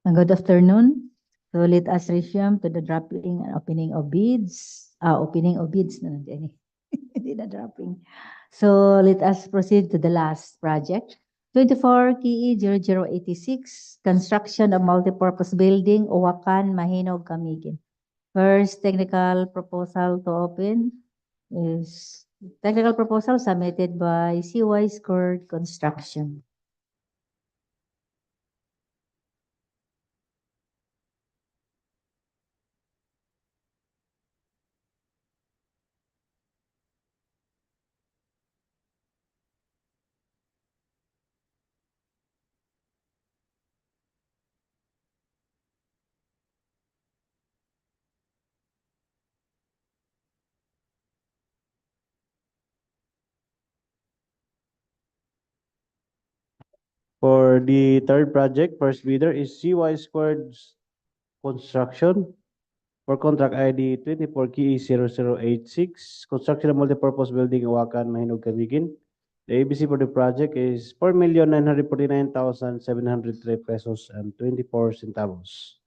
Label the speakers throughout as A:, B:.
A: Good afternoon. So let us resume to the dropping and opening of bids. Opening of bids na nandiyan eh. Hindi na dropping. So let us proceed to the last project. 24 KE 0086, construction of multipurpose building, Owakan, Mahinog, Camiguin. First technical proposal to open is technical proposal submitted by CY Scored Construction.
B: For the third project, first bidder is CY Squared Construction for contract ID 24KE0086, construction of multipurpose building, Owakan, Mahinog, Camiguin. The ABC for the project is 4,949,703 pesos and 24 centavos.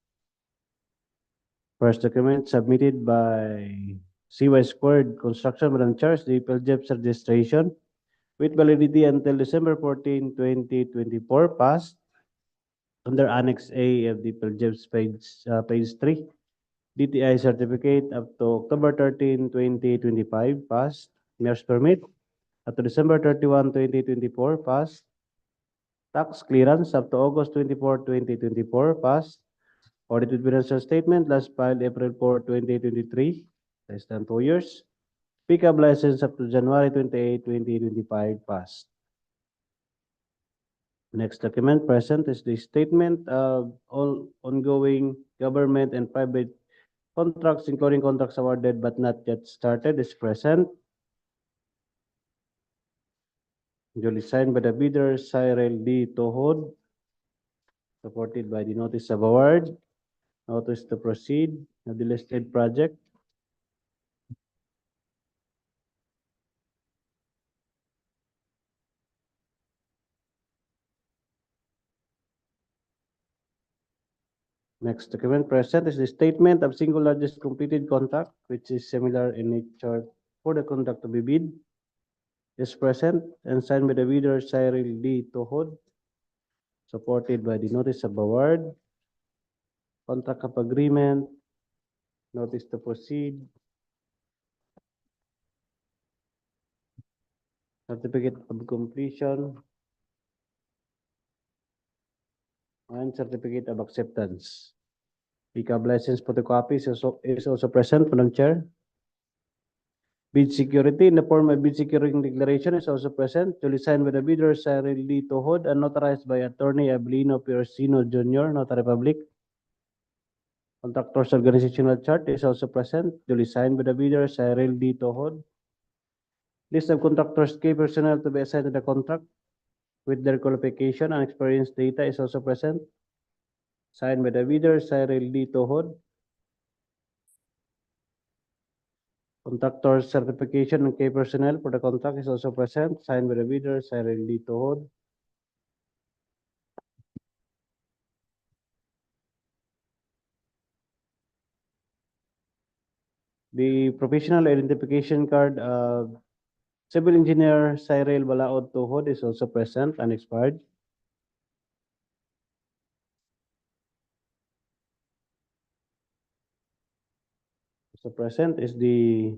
B: First document submitted by CY Squared Construction, Madam Chair, the DPWH registration with validity until December 14, 2024, passed under Annex A of the PLJEBS page 3. DTI certificate up to October 13, 2025, passed. Mayor's permit up to December 31, 2024, passed. Tax clearance up to August 24, 2024, passed. Audited financial statement last filed April 4, 2023, less than 2 years. Pickup license up to January 28, 2025, passed. Next document present is the statement of all ongoing government and private contracts, including contracts awarded but not yet started, is present. Duly signed by the bidder, Cyril D. Tohod, supported by the notice of award, notice to proceed of the listed project. Next document present is the statement of single largest completed contract, which is similar in nature for the contract to be bid, is present and signed by the bidder, Cyril D. Tohod, supported by the notice of award, contract of agreement, notice to proceed, certificate of completion, and certificate of acceptance. Pickup license photocopy is also present, Madam Chair. Bid security in the form of bid security declaration is also present, duly signed by the bidder, Cyril D. Tohod, and notarized by Attorney Abelino Piercino Jr., Notary Public. Contractor's organizational chart is also present, duly signed by the bidder, Cyril D. Tohod. List of contractors' key personnel to be assigned to the contract with their qualification and experience data is also present, signed by the bidder, Cyril D. Tohod. Contractor certification and key personnel for the contract is also present, signed by the bidder, Cyril D. Tohod. The professional identification card of civil engineer Cyril Balaod Tohod is also present and expired. Also present is the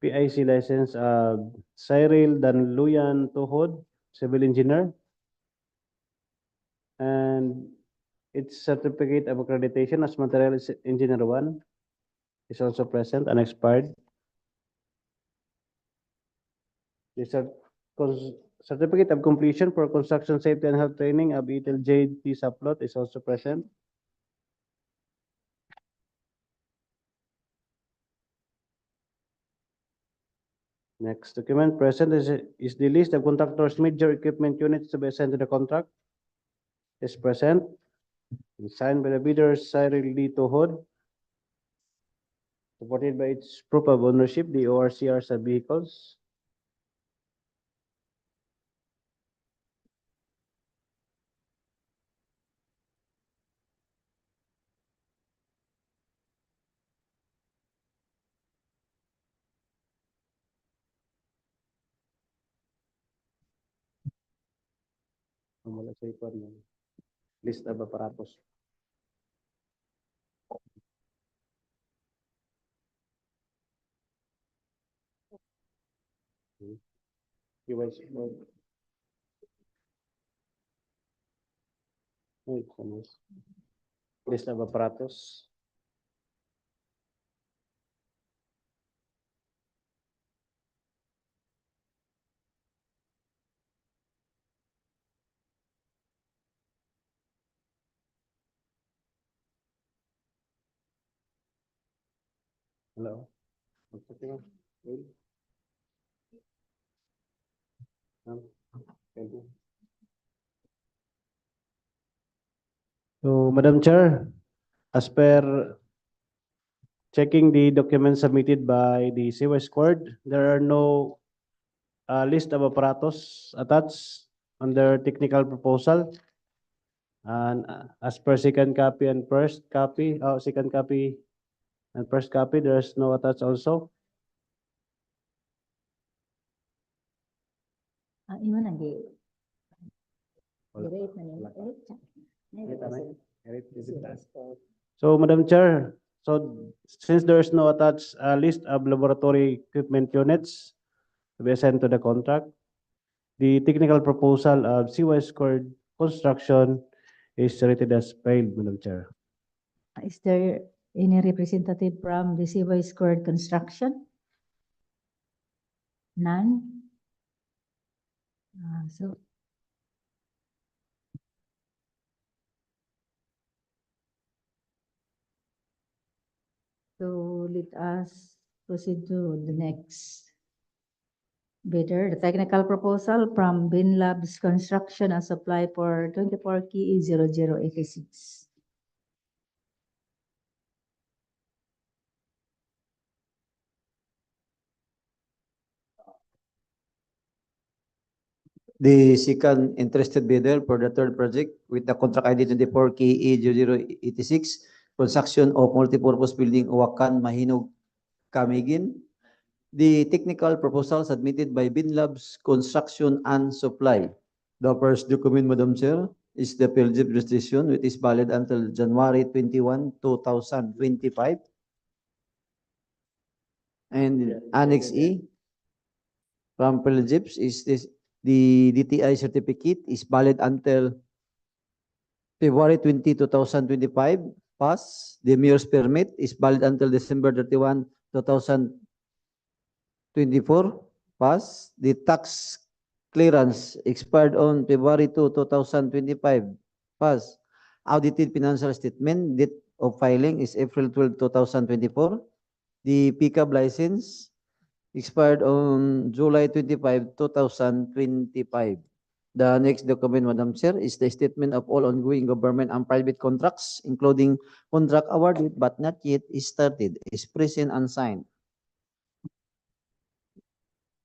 B: PIC license of Cyril Danluyan Tohod, civil engineer, and its certificate of accreditation as material engineer 1 is also present and expired. The certificate of completion for construction safety and health training of Itel JT Saplot is also present. Next document present is the list of contractors' major equipment units to be assigned to the contract. Is present. Signed by the bidder, Cyril D. Tohod. Supported by its proof of ownership, the ORCRs of vehicles. Wala sa ipon mo. List of aparatos. Device mode. Ay, kamus. List of aparatos. Hello. Magsasabi. Wait. Thank you. So, Madam Chair, as per checking the documents submitted by the CY Squad, there are no list of apparatus attached under technical proposal. And as per second copy and first copy, second copy and first copy, there's no attached also.
A: Imo na gi.
B: Wala.
A: Direct na niya.
B: So, Madam Chair, so since there is no attached list of laboratory equipment units to be assigned to the contract, the technical proposal of CY Squared construction is rated as failed, Madam Chair.
A: Is there any representative from the CY Squared Construction? None? So let us proceed to the next bidder. The technical proposal from Bin Labs Construction as apply for 24 KE 0086.
C: The second interested bidder for the third project with the contract ID 24 KE 0086, construction of multipurpose building Owakan, Mahinog, Camiguin. The technical proposal submitted by Binlabs Construction and Supply. The first document, Madam Chair, is the PLGIP registration, which is valid until January 21, 2025. And Annex E from PLGIPS is this. The DTI certificate is valid until February 20, 2025. Pass. The mayor's permit is valid until December 31, 2024. Pass. The tax clearance expired on February 2, 2025. Pass. Audited financial statement, date of filing is April 12, 2024. The pickup license expired on July 25, 2025. The next document, Madam Chair, is the statement of all ongoing government and private contracts, including contract awarded but not yet started, is present and signed.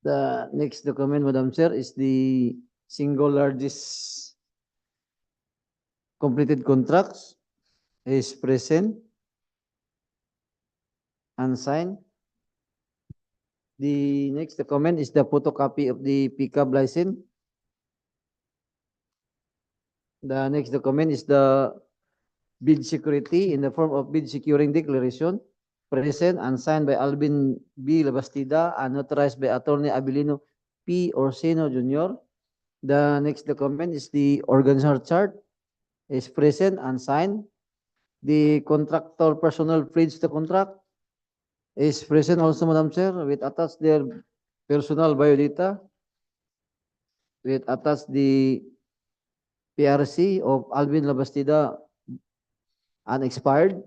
C: The next document, Madam Chair, is the single largest completed contracts, is present and signed. The next document is the photocopy of the pickup license. The next document is the bid security in the form of bid securing declaration, present and signed by Alvin B. Labastida and notarized by Attorney Abilino P. Orsino Jr. The next document is the organizer chart, is present and signed. The contractor personnel pledge the contract is present also, Madam Chair, with attached their personal biodata, with attached the PRC of Alvin Labastida unexpired.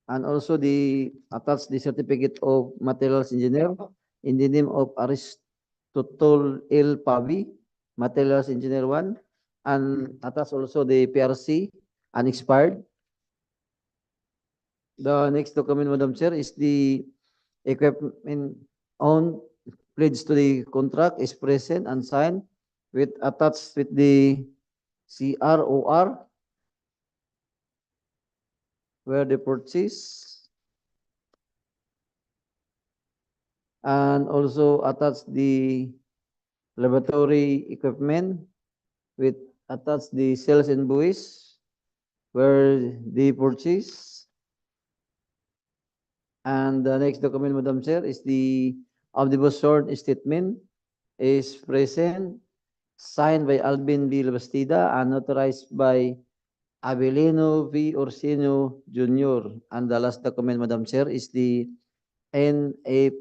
C: And also the attached the certificate of materials engineer in the name of Aristotle L. Pavi, materials engineer 1, and attached also the PRC unexpired. The next document, Madam Chair, is the equipment owned pledge to the contract is present and signed with attached with the CROR where the purchase And also attach the laboratory equipment with attach the sales invoice where they purchase. And the next document, Madam Chair, is the omnibus short statement is present, signed by Alvin B. Labastida and authorized by Avelino V. Orsino Jr. And the last document, Madam Chair, is the NFCC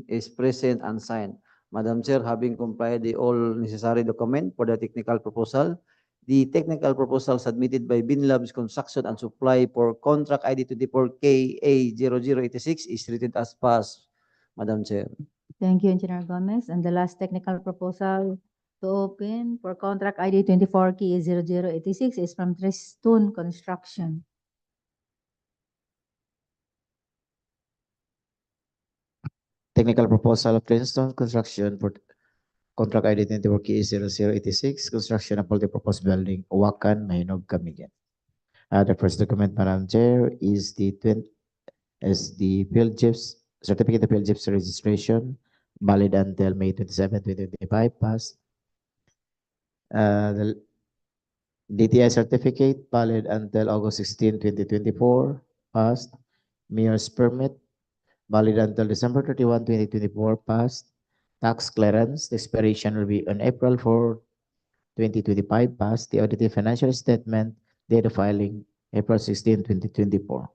C: is present and signed. Madam Chair, having complied the all necessary document for the technical proposal, the technical proposal submitted by Binlabs Construction and Supply for contract ID 24KA0086 is treated as passed, Madam Chair.
A: Thank you, Engineer Gomez. And the last technical proposal to open for contract ID 24K0086 is from Tristone Construction.
D: Technical proposal of Princeton Construction for contract ID 24K0086, construction of multi-purpose building, Owakan, Mahinog, Camiguin. The first document, Madam Chair, is the field chiefs certificate of field chiefs registration, valid until May 27, 2025, passed. The DTI certificate, valid until August 16, 2024, passed. Mayor's permit, valid until December 31, 2024, passed. Tax clearance, the expiration will be on April 4, 2025, passed. The audited financial statement, date of filing, April 16, 2024.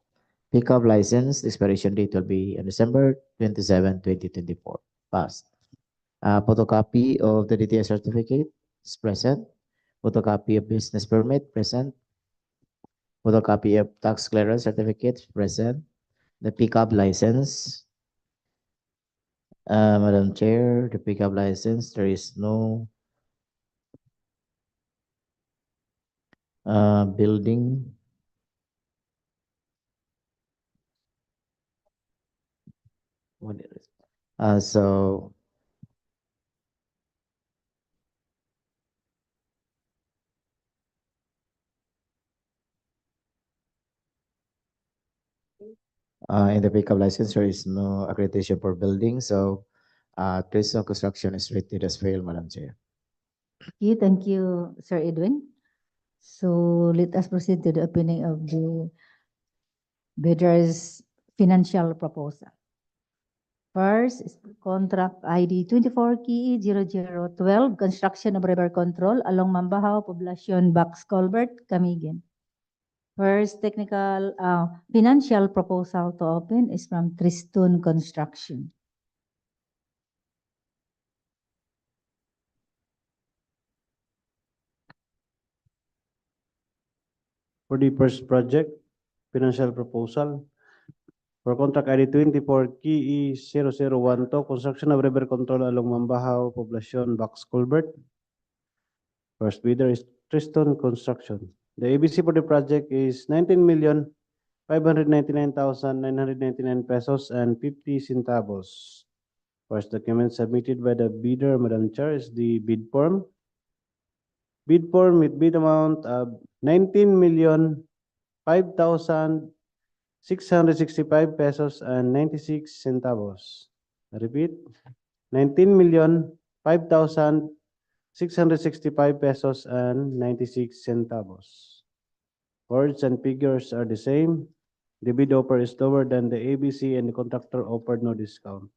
D: Pickup license, the expiration date will be on December 27, 2024, passed. Photocopy of the DTI certificate is present. Photocopy of business permit, present. Photocopy of tax clearance certificate, present. The pickup license, Madam Chair, the pickup license, there is no building. What is it? So in the pickup license, there is no accreditation for building. So Tristone Construction is rated as failed, Madam Chair.
A: Okay, thank you, Sir Edwin. So let us proceed to the opening of the bidder's financial proposal. First is contract ID 24K0012, construction of river control along Mambajao, Poblacion, Culvert, Camiguin. First technical financial proposal to open is from Tristone Construction.
B: For the first project, financial proposal for contract ID 24KE0012, construction of river control along Mambajao, Poblacion, Culvert. First bidder is Tristone Construction. The ABC for the project is 19,599,999 pesos and 50 centavos. First document submitted by the bidder, Madam Chair, is the bid form. Bid form with bid amount of 19,005,665 pesos and 96 centavos. I repeat, 19,005,665 pesos and 96 centavos. Words and figures are the same. The bid offer is lower than the ABC and the contractor offered no discount.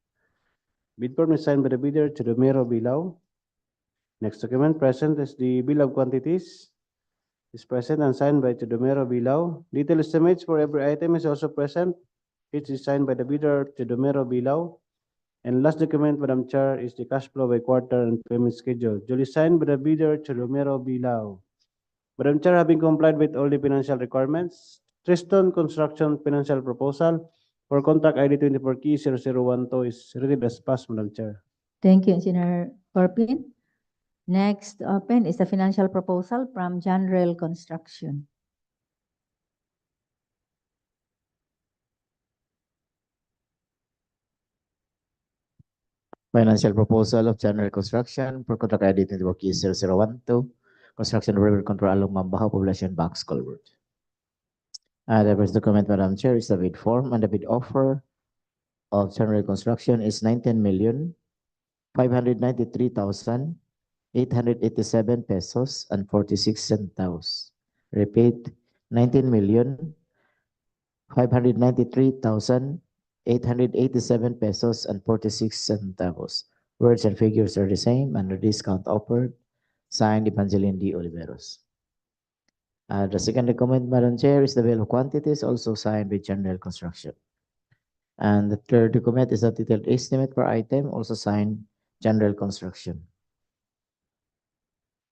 B: Bid form is signed by the bidder, Chidomero Bilao. Next document present is the bill of quantities. Is present and signed by Chidomero Bilao. Detailed estimates for every item is also present. Each is signed by the bidder, Chidomero Bilao. And last document, Madam Chair, is the cash flow by quarter and payment schedule, duly signed by the bidder, Chidomero Bilao. Madam Chair, having complied with all the financial requirements, Tristone Construction financial proposal for contract ID 24K0012 is read as passed, Madam Chair.
A: Thank you, Engineer Corpin. Next open is the financial proposal from John Rail Construction.
D: Financial proposal of General Construction for contract ID 24K0012, construction of river control along Mambajao, Poblacion, Culvert. The first document, Madam Chair, is the bid form and the bid offer. of general construction is 19,593,887 pesos and 46 centavos. Repeat, 19,593,887 pesos and 46 centavos. Words and figures are the same and the discount offered. Signed, Evangeline D. Oliveros. The second document, Madam Chair, is the bill of quantities, also signed with general construction. And the third document is a detailed estimate per item, also signed general construction.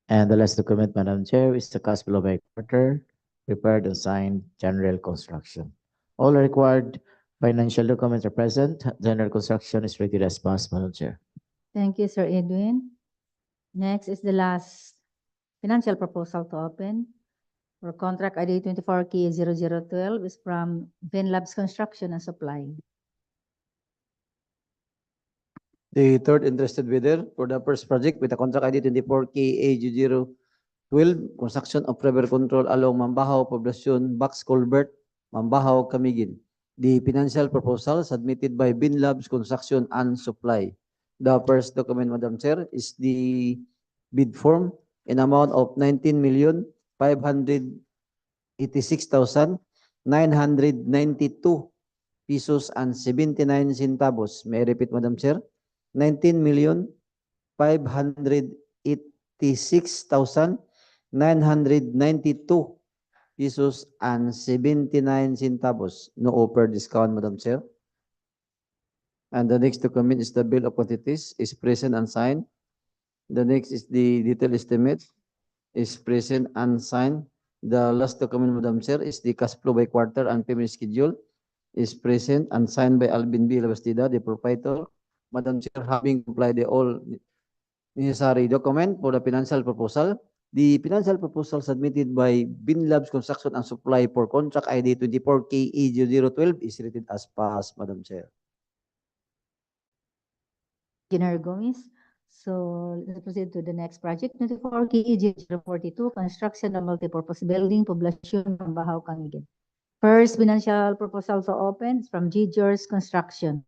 D: And the last document, Madam Chair, is the cash flow by quarter, prepared and signed general construction. All required financial documents are present. General construction is ready as passed, Madam Chair.
A: Thank you, Sir Edwin. Next is the last financial proposal to open for contract ID 24K0012 is from Venlabs Construction and Supply.
C: The third interested bidder for the first project with a contract ID 24KA012, construction of river control along Mambajao, Poblacion, Box Culvert, Mambajao, Camiguin. The financial proposal submitted by Binlabs Construction and Supply. The first document, Madam Chair, is the bid form in amount of 19,586,992 pesos and 79 centavos. May I repeat, Madam Chair? 19,586,992 pesos and 79 centavos. No offer discount, Madam Chair. And the next document is the bill of quantities is present and signed. The next is the detailed estimate is present and signed. The last document, Madam Chair, is the cash flow by quarter and payment schedule is present and signed by Alvin B. Labastida, the proprietor. Madam Chair, having complied the all necessary document for the financial proposal, the financial proposal submitted by Binlabs Construction and Supply for contract ID 24KE0012 is rated as passed, Madam Chair.
A: Engineer Gomez. So let's proceed to the next project, 24KE0042, construction of multipurpose building, Poblacion, Mambajao, Camiguin. First financial proposal to open is from G. George Construction.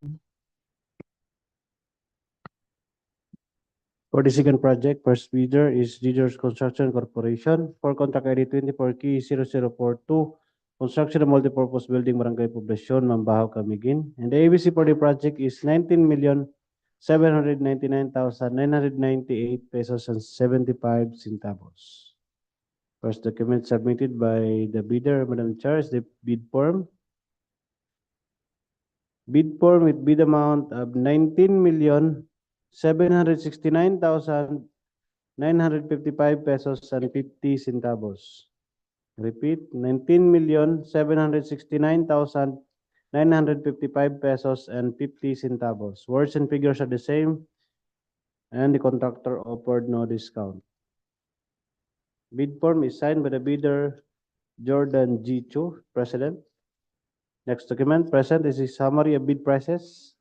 B: For the second project, first bidder is George Construction Corporation for contract ID 24K0042, construction of multipurpose building, Barangay Poblacion, Mambajao, Camiguin. And the ABC for the project is 19,799,998 pesos and 75 centavos. First document submitted by the bidder, Madam Chair, is the bid form. Bid form with bid amount of 19,769,955 pesos and 50 centavos. Repeat, 19,769,955 pesos and 50 centavos. Words and figures are the same, and the contractor offered no discount. Bid form is signed by the bidder, Jordan G. Chu, President. Next document present is a summary of bid prices.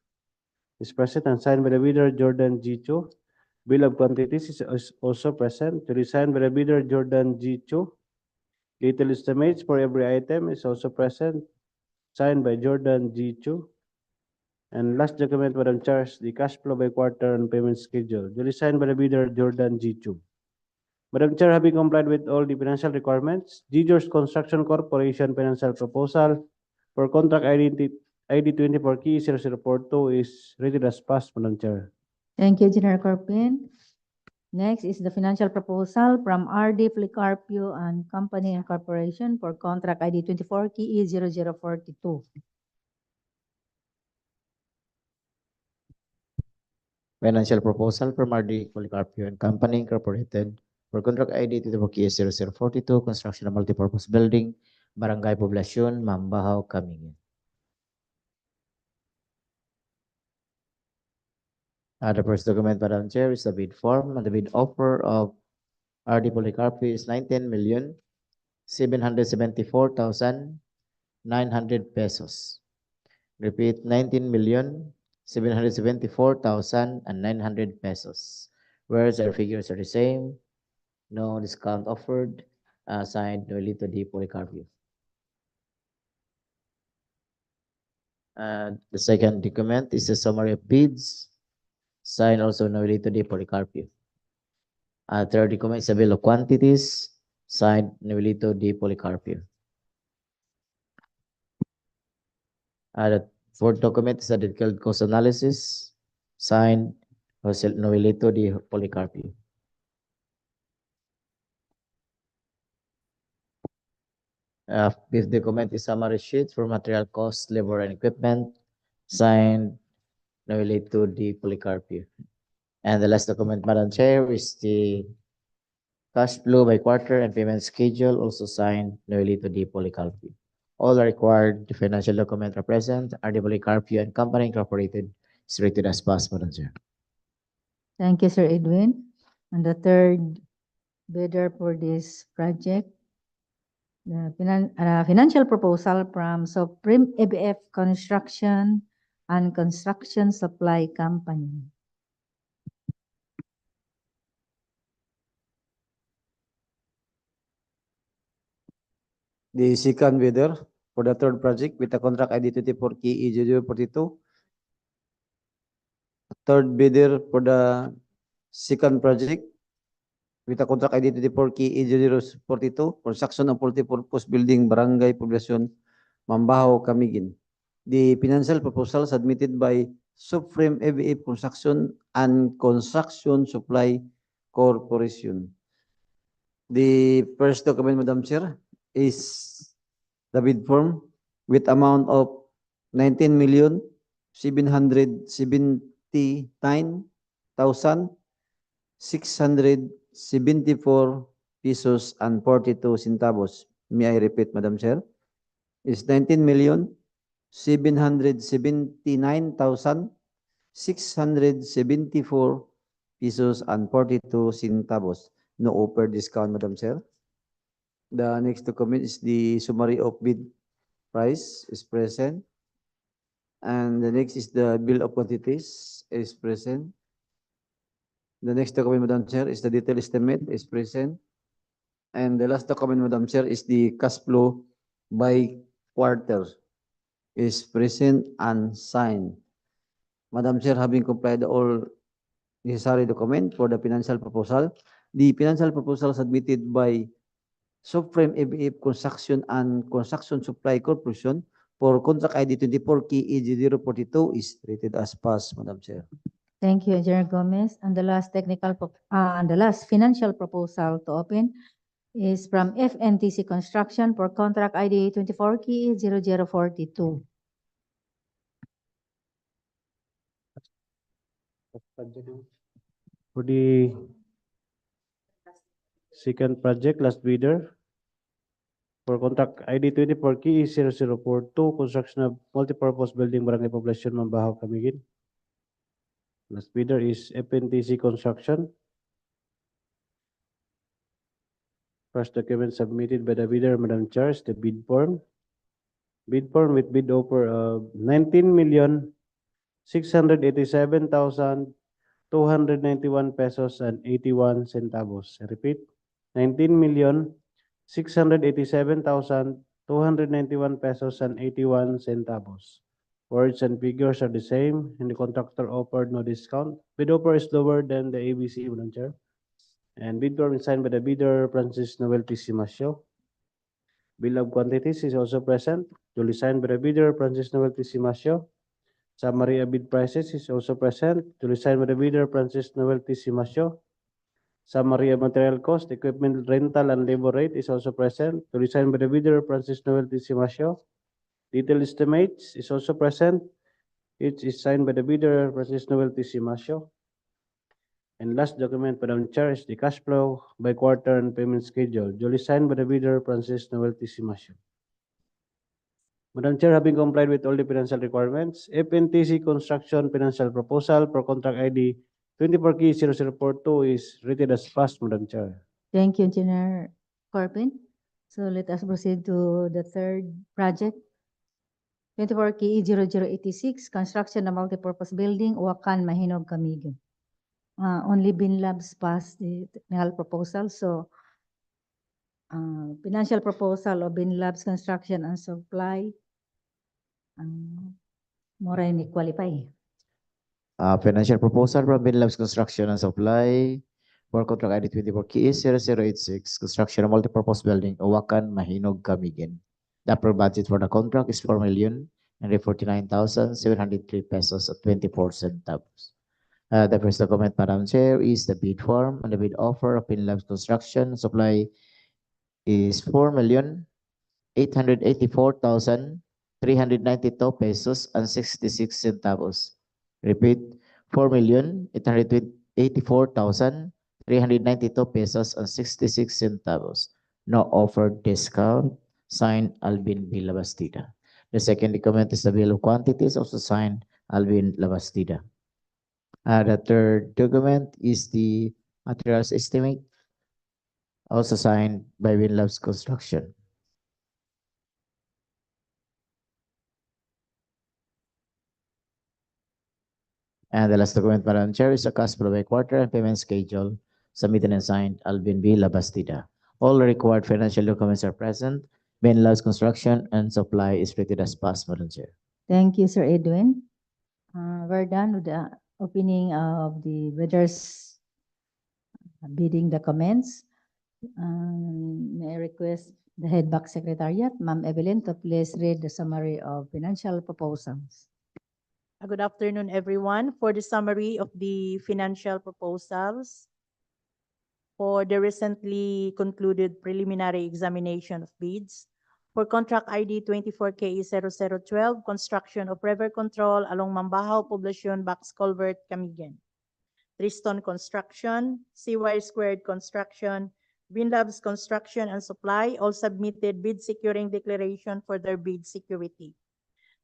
B: Is present and signed by the bidder, Jordan G. Chu. Bill of quantities is also present to be signed by the bidder, Jordan G. Chu. Detailed estimates for every item is also present, signed by Jordan G. Chu. And last document, Madam Chair, the cash flow by quarter and payment schedule, duly signed by the bidder, Jordan G. Chu. Madam Chair, having complied with all the financial requirements, George Construction Corporation financial proposal for contract ID 24K0042 is rated as passed, Madam Chair.
A: Thank you, Engineer Corpin. Next is the financial proposal from RD Policarpio and Company and Corporation for contract ID 24KE0042.
D: Financial proposal from RD Policarpio and Company Incorporated for contract ID 24KE0042, construction of multipurpose building, Barangay Poblacion, Mambajao, Camiguin. The first document, Madam Chair, is the bid form, and the bid offer of RD Policarpio is 19,774,900 pesos. Repeat, 19,774,900 pesos. Words or figures are the same. No discount offered. Signed, Nolito D. Policarpio. The second document is a summary of bids, signed also Novelito de Policarpio. Third document is a bill of quantities, signed Novelito de Policarpio. The fourth document is a detailed cost analysis, signed Jose Novelito de Policarpio. Fifth document is summary sheet for material costs, labor, and equipment, signed Novelito de Policarpio. And the last document, Madam Chair, is the cash flow by quarter and payment schedule, also signed Novelito de Policarpio. All are required financial document are present, are the Policarpio and Company Incorporated, is rated as passed, Madam Chair.
A: Thank you, Sir Edwin. And the third bidder for this project, the financial proposal from Supreme ABF Construction and Construction Supply Company.
C: The second bidder for the third project with the contract ID 24 KE 0042. Third bidder for the second project with the contract ID 24 KE 0042, construction of multi-purpose building, Barangay, Poblacion, Mambajao, Camiguin. The financial proposal submitted by Supreme ABF Construction and Construction Supply Corporation. The first document, Madam Chair, is the bid form with amount of 19,779,674 pesos and 42 centavos. May I repeat, Madam Chair? Is 19,779,674 pesos and 42 centavos. No offer discount, Madam Chair. The next document is the summary of bid price is present. And the next is the bill of quantities is present. The next document, Madam Chair, is the detailed estimate is present. And the last document, Madam Chair, is the cash flow by quarter is present and signed. Madam Chair, having complied all necessary document for the financial proposal, the financial proposal submitted by Supreme ABF Construction and Construction Supply Corporation for contract ID 24 KE 0042 is rated as passed, Madam Chair.
A: Thank you, Engineer Gomez. And the last and the last financial proposal to open is from FNTC Construction for contract ID 24 KE 0042.
B: For the second project, last bidder, for contract ID 24 KE 0042, construction of multipurpose building, Barangay Poblacion, Mambajao, Camiguin. Last bidder is FNTC Construction. First document submitted by the bidder, Madam Chair, is the bid form. Bid form with bid offer of 19,687,291 pesos and 81 centavos. I repeat, 19,687,291 pesos and 81 centavos. Words and figures are the same, and the contractor offered no discount. Bid offer is lower than the ABC, Madam Chair. And bid form is signed by the bidder, Francis Noel T. Simasio. Bill of quantities is also present, duly signed by the bidder, Francis Noel T. Simasio. Summary of bid prices is also present, duly signed by the bidder, Francis Noel T. Simasio. Summary of material cost, equipment rental, and labor rate is also present, duly signed by the bidder, Francis Noel T. Simasio. Detailed estimates is also present, each is signed by the bidder, Francis Noel T. Simasio. And last document, Madam Chair, is the cash flow by quarter and payment schedule, duly signed by the bidder, Francis Noel T. Simasio. Madam Chair, having complied with all the financial requirements, FNTC Construction Financial Proposal for Contract ID 24K0042 is rated as passed, Madam Chair.
A: Thank you, Engineer Corbin. So let us proceed to the third project. 24 KE 0086, construction of multipurpose building, Owakan, Mahinog, Camiguin. Only Bin Labs passed the technical proposal. So financial proposal of Bin Labs Construction and Supply Mora ni qualify.
D: Financial proposal from Binlabs Construction and Supply for contract ID 24 KS 0086, construction of multipurpose building, Owakan, Mahinog, Camiguin. The approved budget for the contract is 4,149,703 pesos at 24 centavos. The first document, Madam Chair, is the bid form, and the bid offer of Binlabs Construction and Supply is 4,884,392 pesos and 66 centavos. Repeat, 4,884,392 pesos and 66 centavos. No offered discount. Signed, Alvin B. Labastida. The second document is the bill of quantities, also signed, Alvin Labastida. The third document is the materials estimate, also signed by Winloves Construction. And the last document, Madam Chair, is a cash flow by quarter and payment schedule submitted and signed, Alvin B. Labastida. All required financial documents are present. Winloves Construction and Supply is rated as passed, Madam Chair.
A: Thank you, Sir Edwin. We're done with the opening of the bidders bidding the comments. May I request the head back secretariat, Ma'am Evelyn, to please read the summary of financial proposals.
E: Good afternoon, everyone. For the summary of the financial proposals for the recently concluded preliminary examination of bids for contract ID 24KE0012, construction of river control along Mambajao, Poblacion, Box Culvert, Camiguin. Triston Construction, CY Squared Construction, Winlabs Construction and Supply all submitted bid securing declaration for their bid security.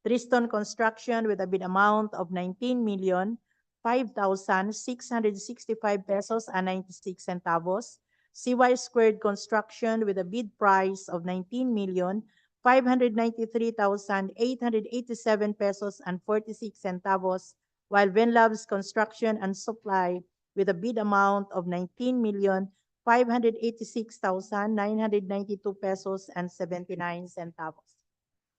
E: Triston Construction with a bid amount of 19,005,665 pesos and 96 centavos. CY Squared Construction with a bid price of 19,593,887 pesos and 46 centavos, while Winlabs Construction and Supply with a bid amount of 19,586,992 pesos and 79 centavos.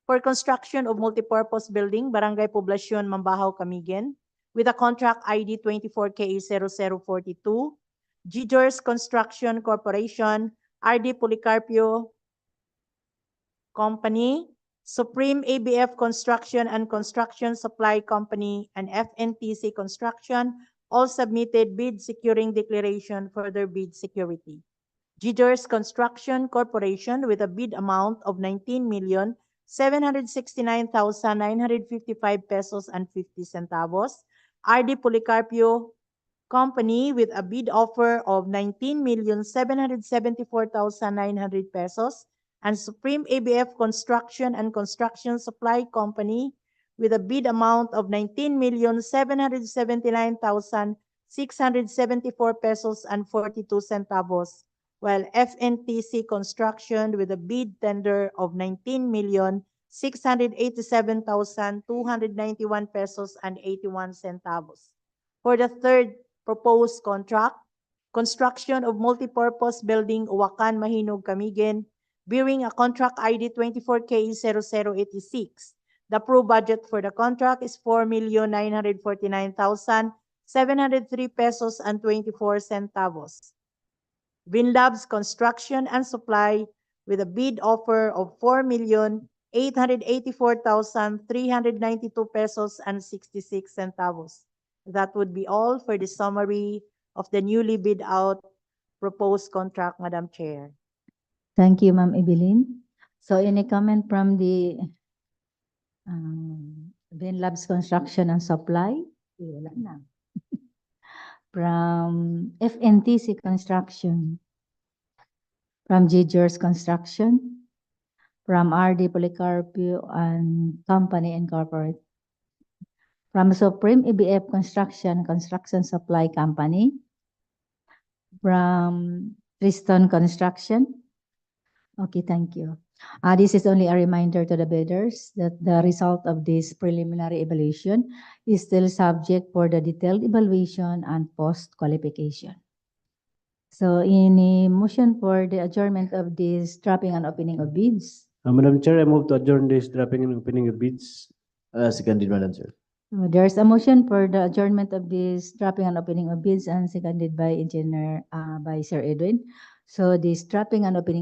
E: For construction of multipurpose building, Barangay Poblacion, Mambajao, Camiguin, with a contract ID 24KE0042, Gijors Construction Corporation, RD Policarpio Company, Supreme ABF Construction and Construction Supply Company, and FNTC Construction all submitted bid securing declaration for their bid security. Gijors Construction Corporation with a bid amount of 19,769,955 pesos and 50 centavos. RD Policarpio Company with a bid offer of 19,774,900 pesos, and Supreme ABF Construction and Construction Supply Company with a bid amount of 19,779,674 pesos and 42 centavos, while FNTC Construction with a bid tender of 19,687,291 pesos and 81 centavos. For the third proposed contract, construction of multipurpose building Owakan, Mahinog, Camiguin, bearing a contract ID 24KE0086. The approved budget for the contract is 4,949,703 pesos and 24 centavos. Winlabs Construction and Supply with a bid offer of 4,884,392 pesos and 66 centavos. That would be all for the summary of the newly bid out proposed contract, Madam Chair.
A: Thank you, Ma'am Evelyn. So any comment from the Winlabs Construction and Supply? Wala na. From FNTC Construction, from Gijors Construction, from RD Policarpio and Company Incorporated, from Supreme ABF Construction Supply Company, from Triston Construction. Okay, thank you. This is only a reminder to the bidders that the result of this preliminary evaluation is still subject for the detailed evaluation and post-qualification. So, any motion for the adjournment of this dropping and opening of bids?
B: Madam Chair, I move to adjourn this dropping and opening of bids.
D: Seconded, Madam Chair.
A: There's a motion for the adjournment of this dropping and opening of bids and seconded by Engineer, by Sir Edwin. So this dropping and opening